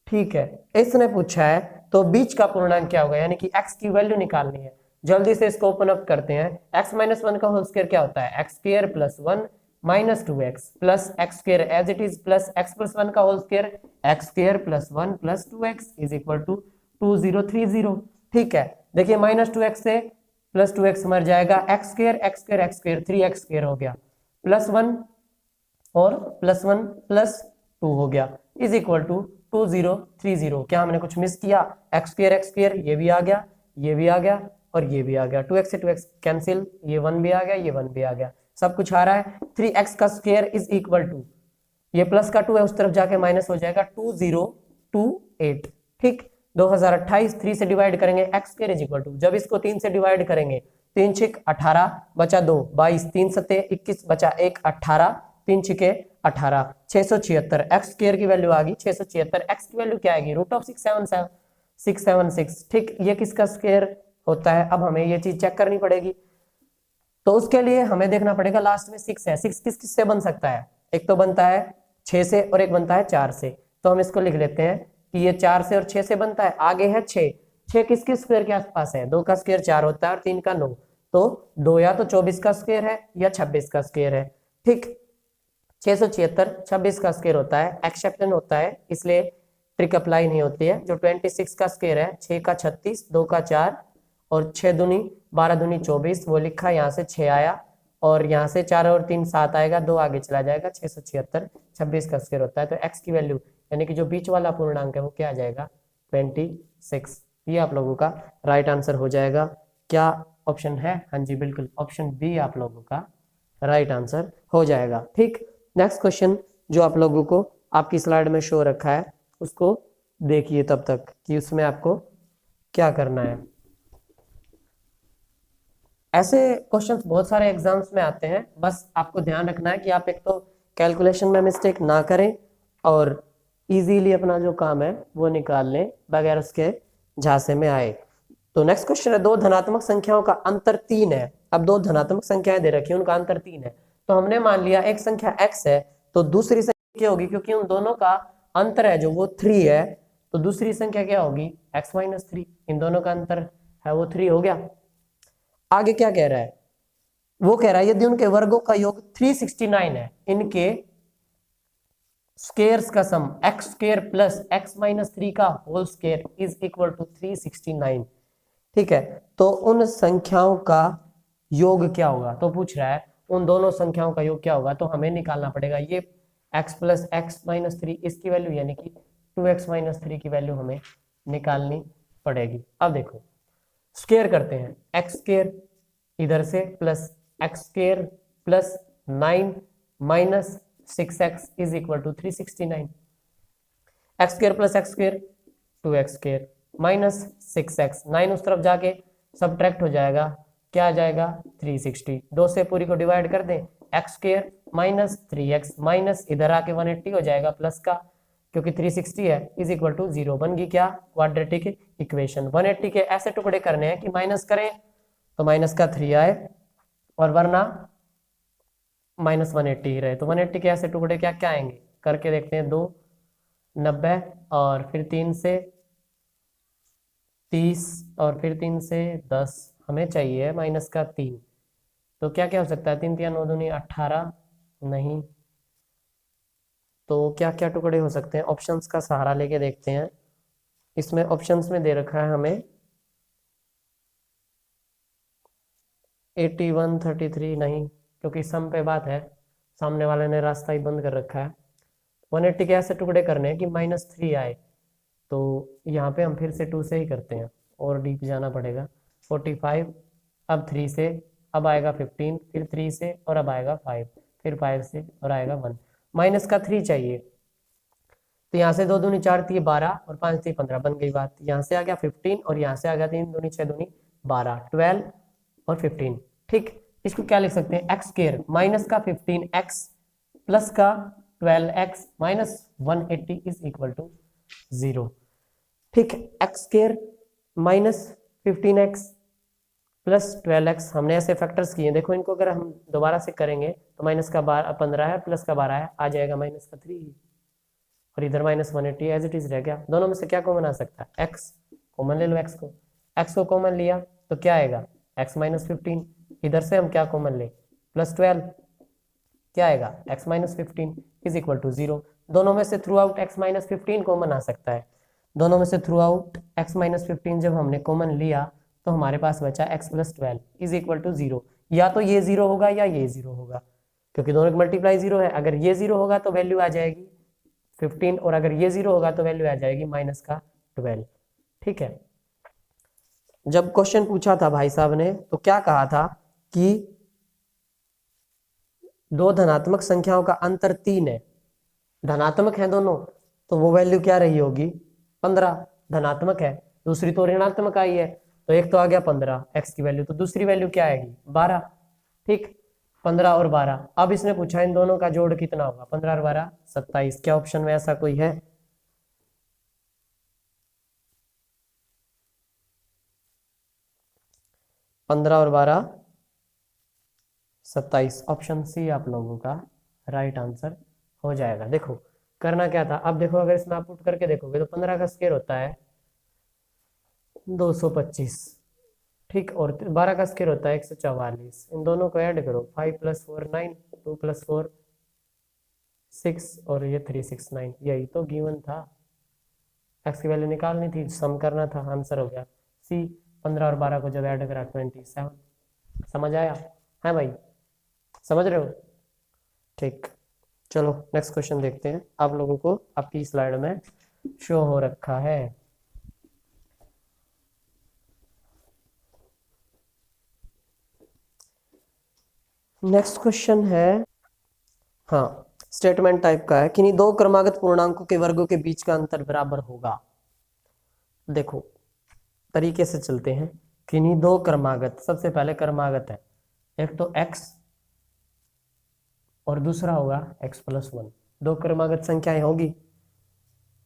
ठीक है, इसने पूछा है तो बीच का पूर्णांक क्या होगा, यानी कि x की वैल्यू निकालनी है। जल्दी से इसको ओपन अप करते हैं। x माइनस 1 का होल स्क्वायर क्या होता है, x square plus 1 minus 2x plus x square as it is plus x plus 1 का whole square x square plus 1 plus 2x is equal to 2030। ठीक है, देखिए -2x से +2x मर जाएगा, x square x square x square 3x square हो गया, +1 और +1 +2 हो गया इज इक्वल टू 2030। क्या हमने कुछ मिस किया? x स्क्वायर ये भी आ गया, ये भी आ गया और ये भी आ गया, 2x से 2x कैंसिल, ये 1 भी आ गया, ये 1 भी आ गया, सब कुछ आ रहा है। 3x का स्क्वायर इज इक्वल टू, ये प्लस का 2 है उस तरफ जाके माइनस हो जाएगा, 2028। ठीक, 2028 3 से डिवाइड करेंगे, x square is equal to, जब इसको 3 से डिवाइड करेंगे 3 6 18 बचा 2 22, 3 7 21 बचा 1 18, 3 6 18, 676। x स्क्वायर की वैल्यू आ गई 676, x की वैल्यू क्या आएगी? √676। ठीक, ये किसका स्क्वायर होता है? अब हमें ये चीज चेक करनी पड़ेगी, तो उसके लिए हमें देखना पड़ेगा लास्ट में 6 है, 6 किस किस से बन सकता है? एक तो बनता है 6 से और एक बनता है 4 से, तो हम इसको लिख लेते हैं कि ये 4 से और 6 से बनता है। आगे है 6, 6 किसके स्क्वायर के आसपास है? 2 का स्क्वायर 4 होता है और 3 का 9, तो 2 या तो 24 का स्क्वायर है या 26 का स्क्वायर है। ठीक, 676 26 का स्क्वायर होता है, एक्सेप्शन होता है इसलिए ट्रिक अप्लाई नहीं होती है। जो 26 का स्क्वायर है, 6 का 36, 2 का 4 और 6 दूनी 12 दूनी 24, वो लिखा, यहाँ से 6 आया और यहाँ से 4 और 3 7 आएगा, 2 आगे चला जाएगा, 676 26 का स्क्वायर होता है। तो x की वैल्यू यानी कि जो बीच वाला पूर्णांक है वो क्या आ जाएगा? 26। ये आप लोगों का राइट आंसर हो जाएगा। क्या ऑप्शन है? हाँ जी बिल्कुल, ऑप्शन बी आप लोगों का राइट आंसर हो जाएगा। ठीक, नेक्स्ट क्वेश्चन जो आप लोगों को आपकी स्लाइड में शो रखा है उसको देखिए तब तक कि उसमें आपको क्या करना है। ऐसे क्वेश्चंस बहुत सारे एग्जाम्स में आते हैं, बस आपको ध्यान रखना है कि आप एक तो कैलकुलेशन में मिस्टेक ना करें और इजीली अपना जो काम है वो निकाल लें बगैर उसके झांसे में आए। तो नेक्स्ट क्वेश्चन है, दो धनात्मक संख्याओं का अंतर 3 है। अब दो धनात्मक संख्याएं दे रखी है, उनका अंतर 3 है, तो हमने मान लिया एक संख्या x है तो दूसरी संख्या क्या होगी? क्योंकि उन दोनों का अंतर है जो वो 3 है, तो दूसरी संख्या क्या होगी? x - 3। इन दोनों का अंतर है वो 3 हो गया। आगे क्या कह रहा है? वो कह रहा है यदि उनके वर्गों का योग 369 है, इनके स्क्वायर्स का sum x square plus x - 3 का whole square is equal to 369। ठीक है, तो उन संख्याओं का योग क्या होगा? तो पूछ रहा है उन दोनों संख्याओं का योग क्या होगा, तो हमें निकालना पड़ेगा ये x प्लस x - 3 इसकी वैल्यू यानी कि 2x - 3 की वैल्यू हमें निकालनी पड़ेगी। अब देखो स्क्वायर करते हैं, x स्क्वायर इधर से plus x square plus 9 minus 6x is equal to 369। x square plus x square 2x square minus 6x, 9 उस तरफ जाके सब्ट्रैक्ट हो जाएगा, क्या आ जाएगा? 360। 2 से पूरी को डिवाइड कर दें, x square minus 3x minus इधर आके 180 हो जाएगा प्लस का, क्योंकि 360 है, इज इक्वल टू 0। बन गई क्या? Quadratic equation. 180 के ऐसे टुकड़े करने हैं कि माइनस करें तो माइनस का 3 आए और वरना -180 ही रहे, तो 180 के ऐसे टुकड़े क्या क्या आएंगे करके देखते हैं। 2 90 और फिर 3 से 30 और फिर 3 से 10, हमें चाहिए माइनस का 3, तो क्या क्या हो सकता है? 3 3 9 दूनी 18, नहीं तो क्या क्या टुकड़े हो सकते हैं? ऑप्शंस का सहारा लेके देखते हैं। इसमें ऑप्शंस में दे रखा है हमें 81 33, नहीं क्योंकि सम पे बात है, सामने वाले ने रास्ता ही बंद कर रखा है। 180 के ऐसे टुकड़े करने हैं कि -3 आए, तो यहाँ पे हम फिर से 2 से ही करते हैं और डीप जाना पड़ेगा। 45, अब 3 से, अब आएगा 15, फिर 3 से और अब आएगा 5, फिर 5 से और आएगा 1, माइनस का 3 चाहिए, तो यहाँ से 2 दूनी 4 थी 12 और 5 थी 15, बन गई बात। यहाँ से आ गया 15 और यहाँ से आ गया 3 दूनी 6 दूनी 12, 12 और 15। ठीक, इसको क्या लिख सकते हैं? एक्स स्क्वायर माइनस का 15x प्लस का 12x minus 180 is equal to 0। ठीक, x square minus 15x plus 12x, हमने ऐसे फैक्टर्स किए, देखो इनको अगर हम दोबारा से करेंगे तो माइनस का 15 है प्लस का 12 है, आ जाएगा माइनस का 3 और इधर -180 एज इट इज रह गया। दोनों में से क्या कॉमन आ सकता है? x कॉमन ले लो, x को कॉमन लिया तो क्या आएगा? x - 15, इधर से हम क्या कॉमन ले? +12, क्या आएगा? x - 15 is equal to 0। दोनों में से थ्रू आउट x - 15 कॉमन आ सकता है, दोनों में से थ्रू आउट x - 15 जब हमने कॉमन लिया तो हमारे पास बचा x प्लस 12 इज इक्वल टू 0। या तो ये 0 होगा या ये 0 होगा, क्योंकि दोनों की मल्टीप्लाई 0 है। अगर ये 0 होगा तो वैल्यू आ जाएगी 15, और अगर ये 0 होगा तो वैल्यू आ जाएगी माइनस का 12। ठीक है, जब क्वेश्चन पूछा था भाई साहब ने तो क्या कहा था कि दो धनात्मक संख्याओं का अंतर 3 है, धनात्मक है दोनों, तो वो वैल्यू क्या रही होगी 15, धनात्मक है। दूसरी तो ऋणात्मक आई है, तो एक तो आ गया 15 x की वैल्यू, तो दूसरी वैल्यू क्या आएगी 12। ठीक, 15 और 12। अब इसने पूछा इन दोनों का जोड़ कितना होगा, 15 और 12 27। क्या ऑप्शन में ऐसा कोई है? पंद्रह और 12 27, ऑप्शन सी आप लोगों का राइट आंसर हो जाएगा। देखो करना क्या था, अब देखो अगर इसमें आप पुट करके देखोगे तो 15 का स्क्वायर होता है 225। ठीक, और 12 का स्क्वायर होता है 144। इन दोनों को ऐड करो, 5 + 4 9, 2 + 4 6, और ये 369। यही तो गिवन था, एक्स की वैल्यू निकालनी थी, सम करना था, आंसर हो गया सी। 15 और 12 को जब ऐड करा 27। समझ आया है भाई, समझ रहे हो? ठीक, चलो नेक्स्ट क्वेश्चन देखते हैं। आप लोगों को आपकी स्लाइड में शो हो रखा है। नेक्स्ट क्वेश्चन है, हाँ स्टेटमेंट टाइप का है, किन्हीं दो क्रमागत पूर्णांकों के वर्गों के बीच का अंतर बराबर होगा। देखो तरीके से चलते हैं, किन्हीं दो क्रमागत, सबसे पहले क्रमागत है, एक तो x और दूसरा होगा x + 1। दो क्रमागत संख्याएं होगी,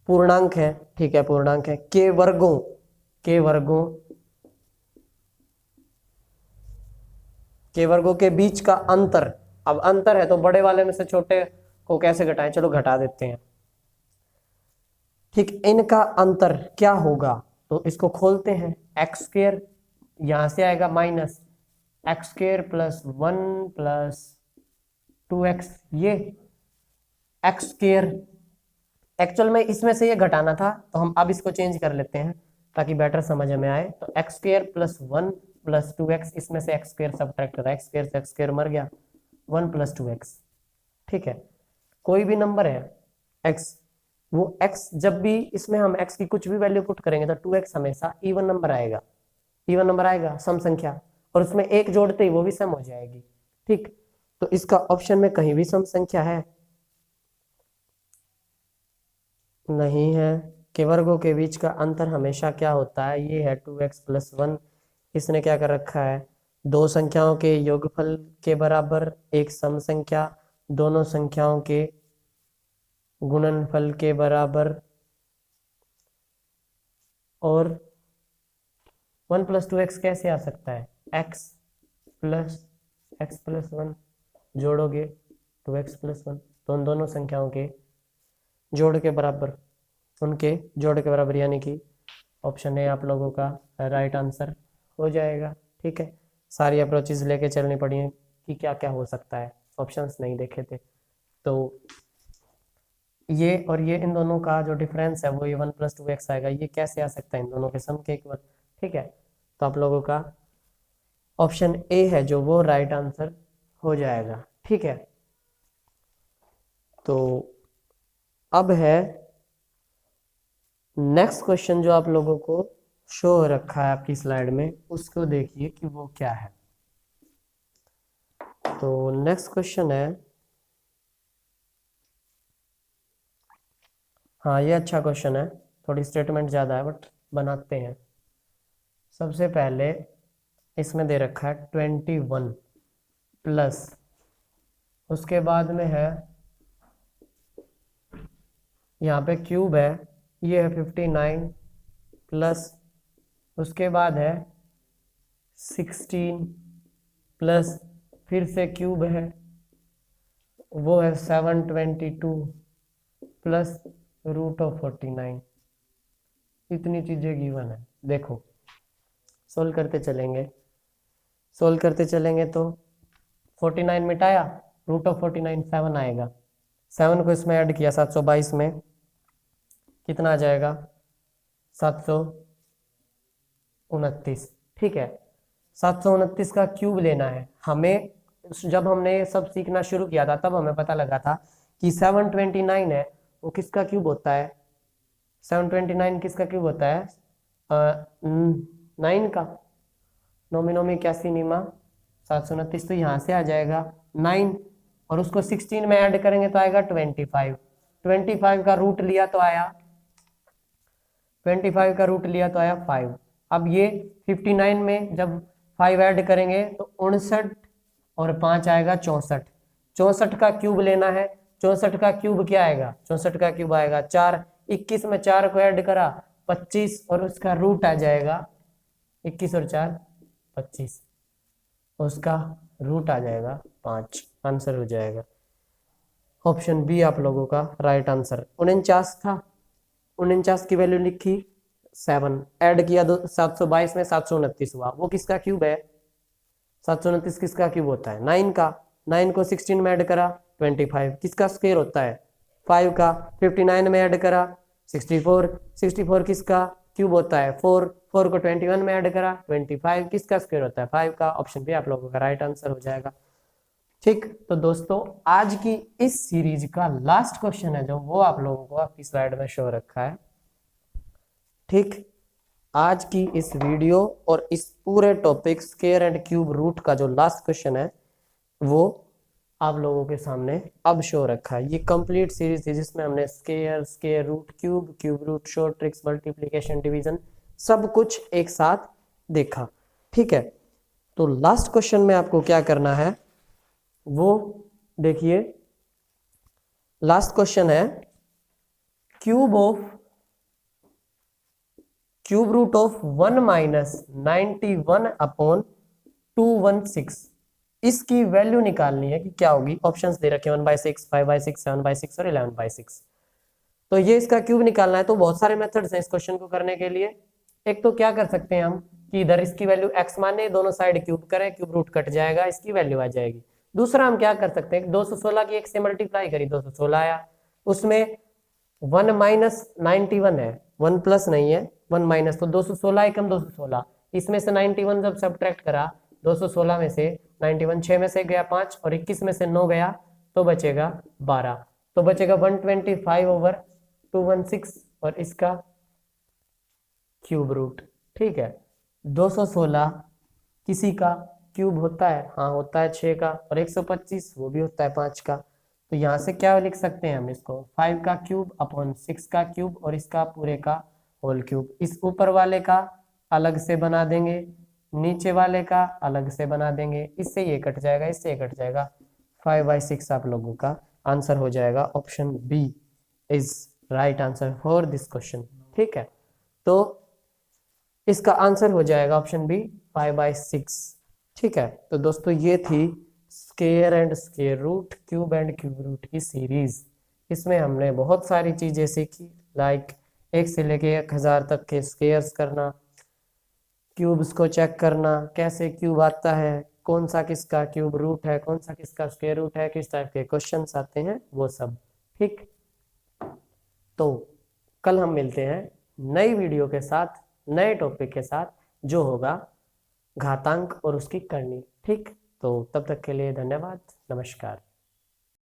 पूर्णांक है, ठीक है पूर्णांक है, के वर्गों के बीच का अंतर। अब अंतर है तो बड़े वाले में से छोटे को कैसे घटाएं, चलो घटा देते हैं। ठीक, इनका अंतर क्या होगा, तो इसको खोलते हैं, x², यहां से आएगा माइनस x² + 1 + 2x, ये x²। एक्चुअल में इसमें से ये घटाना था, तो हम अब इसको चेंज कर लेते हैं ताकि बेटर समझ में आए। तो x² + 1 + 2x, इसमें से x² सब्ट्रैक्ट करा, x² से x² मर गया, 1 + 2x। ठीक है, कोई भी नंबर है x, वो x जब भी इसमें हम x की कुछ भी वैल्यू पुट करेंगे तो 2x हमेशा इवन नंबर आएगा, इवन नंबर आएगा, सम संख्या, और उसमें एक जोड़ते ही वो भी सम हो जाएगी। ठीक, तो इसका ऑप्शन में कहीं भी सम संख्या है नहीं है। के वर्गों के बीच का अंतर हमेशा क्या होता है, ये है 2x + 1। इसने क्या कर रखा है, दो संख्याओं के योगफल के बराबर एक सम संख्या, दोनों संख्याओं के गुणनफल के बराबर, और 1 + 2x कैसे आ सकता है, x + 1 जोड़ोगे 2x + 1, तो उन दोनों संख्याओं के जोड़ के बराबर, उनके जोड़ के बराबर, यानी कि ऑप्शन ए आप लोगों का राइट आंसर हो जाएगा। ठीक है, सारी अप्रोचेस लेके चलनी पड़ी हैं कि क्या क्या हो सकता है, ऑप्शंस नहीं देखे थे। तो ये और ये, इन दोनों का जो डिफरेंस है वो ये 1 + 2x आएगा, ये कैसे आ सकता है, इन दोनों के सम के इक्वल। ठीक है, तो आप लोगों का ऑप्शन ए है जो वो राइट आंसर हो जाएगा। ठीक है, तो अब है नेक्स्ट क्वेश्चन जो आप लोगों को शो हो रखा है आपकी स्लाइड में, उसको देखिए कि वो क्या है। तो नेक्स्ट क्वेश्चन है, हाँ ये अच्छा क्वेश्चन है, थोड़ी स्टेटमेंट ज़्यादा है बट बनाते हैं। सबसे पहले इसमें दे रखा है 21 प्लस, उसके बाद में है यहाँ पे क्यूब है, ये है 59 प्लस, उसके बाद है 16 प्लस, फिर से क्यूब है, वो है 722 प्लस √49। इतनी चीजें गिवन है। देखो सोल्व करते चलेंगे तो 49 मिटाया, √49 7 आएगा, 7 को इसमें ऐड किया 722 में, कितना आ जाएगा 729। ठीक है। 729 का क्यूब लेना है हमें। जब हमने ये सब सीखना शुरू किया था तब हमें पता लगा था कि 729 है वो किसका क्यूब होता है, 729 किसका क्यूब होता है, 9 का। नौमी नौमी इक्यासी निमा 729, तो यहाँ से आ जाएगा 9 और उसको 16 में ऐड करेंगे तो आएगा 25। 25 का रूट लिया तो आया 25 का रूट लिया तो आया 5। अब ये 59 में जब 5 ऐड करेंगे तो 59 और 5 आएगा 64। 64 का क्यूब लेना है। 64 का क्यूब क्या आएगा, 64 का क्यूब आएगा 4। 21 में 4 को ऐड करा 25 और उसका रूट आ जाएगा 21 और 4 25, उसका रूट आ जाएगा 5। आंसर हो जाएगा ऑप्शन बी आप लोगों का राइट आंसर। 49 था, 49 की वैल्यू लिखी 7, ऐड किया 722 में 729 हुआ, वो किसका क्यूब है, 729 किसका क्यूब होता है 9 का। 9 को 16 में ऐड करा 25, किसका स्क्वायर होता है 5 का। 59 में ऐड करा 64, 64 किसका क्यूब होता है 4, 4 को 21 में ऐड करा 25, किसका स्क्वायर होता है 5 का। ऑप्शन बी आप लोगों का राइट आंसर हो जाएगा। ठीक, तो दोस्तों आज की इस सीरीज का लास्ट क्वेश्चन है जो वो आप लोगों को आपकी स्लाइड में शो रखा है। ठीक, आज की इस वीडियो और इस पूरे topic square and cube root का जो लास्ट क्वेश्चन है वो आप लोगों के सामने अब शो रखा है। ये कंप्लीट सीरीज थी जिसमें हमने square, square root, cube, cube root, short tricks, multiplication, division सब कुछ एक साथ देखा। ठीक है, तो लास्ट क्वेश्चन में आपको क्या करना है वो देखिए। लास्ट क्वेश्चन है cube root of 1 minus 91 upon 216, इसकी वैल्यू निकालनी है कि क्या होगी। ऑप्शंस दे रखे 1/6, 5/6, 7/6 और 11/6। तो ये इसका क्यूब निकालना है। तो बहुत सारे मेथड्स हैं इस क्वेश्चन को करने के लिए। एक तो क्या कर सकते हैं हम कि इधर इसकी वैल्यू x माने, दोनों साइड क्यूब करें, क्यूब रूट कट जाएगा, इसकी वैल्यू आ जाएगी। दूसरा हम क्या कर सकते हैं, 216 की 1 से मल्टीप्लाई करी 216 आया, उसमें 1 माइनस 91 है, 1 प्लस नहीं है, 1 माइनस, तो 216 एकम 216, इसमें से 91 जब सब्ट्रैक्ट करा 216 में से 91, 6 में से गया 5 और 21 में से 9 गया तो बचेगा 12, तो बचेगा 125/216 और इसका क्यूब रूट। ठीक है, 216 किसी का क्यूब होता है, हाँ होता है 6 का, और 125 वो भी होता है 5 का। तो यहाँ से क्या लिख सकते हैं हम इसको 5 का क्यूब अपॉन 6 का क्यूब और इसका पूरे का होल क्यूब। इस ऊपर वाले का अलग से बना देंगे, नीचे वाले का अलग से बना देंगे, इससे ये कट जाएगा, इससे ये कट जाएगा, 5/6 आप लोगों का आंसर हो जाएगा। Option B is right answer for this question. ठीक है, तो इसका आंसर हो जाएगा ऑप्शन बी 5/6। ठीक है, तो दोस्तों ये थी square and square root, cube and cube root की सीरीज। इसमें हमने बहुत सारी चीजें सीखी, लाइक 1 से लेके 1000 तक के स्क्वायर्स करना, क्यूब्स को चेक करना, कैसे क्यूब आता है, कौन सा किसका क्यूब रूट है, कौन सा किसका स्क्वायर रूट है, किस टाइप के क्वेश्चंस आते हैं वो सब। ठीक, तो कल हम मिलते हैं नई वीडियो के साथ, नए टॉपिक के साथ जो होगा घातांक और उसकी करनी। ठीक, तो तब तक के लिए धन्यवाद, नमस्कार।